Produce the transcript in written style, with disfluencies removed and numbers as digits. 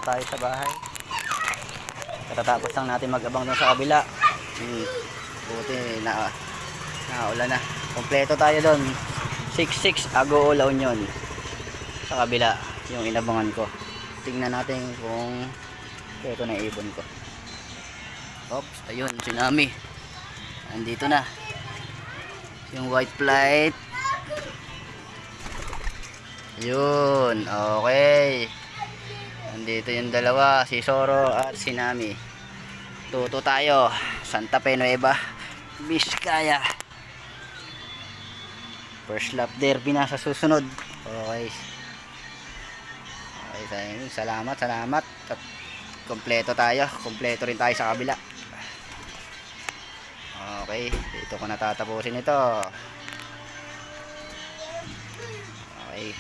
na tayo sa bahay. Katatapos lang natin mag-abang dun sa kabila. Buti na ulan na. Kompleto tayo doon. 66 Agoola Union. Sa kabila yung inabangan ko. Tingnan natin kung ito na ibon ko. Oops, ayun, tsunami. Andito na. Yung white flight. Yun, okay. Andito yung dalawa, si Soro at si Nami. Tuto tayo, Santa Fe Nueva, Vizcaya. First lap derby na sa susunod. Okay. Okay, salamat. At kompleto tayo. Kompleto rin tayo sa kabila. Okay, dito ko natatapusin ito. Okay.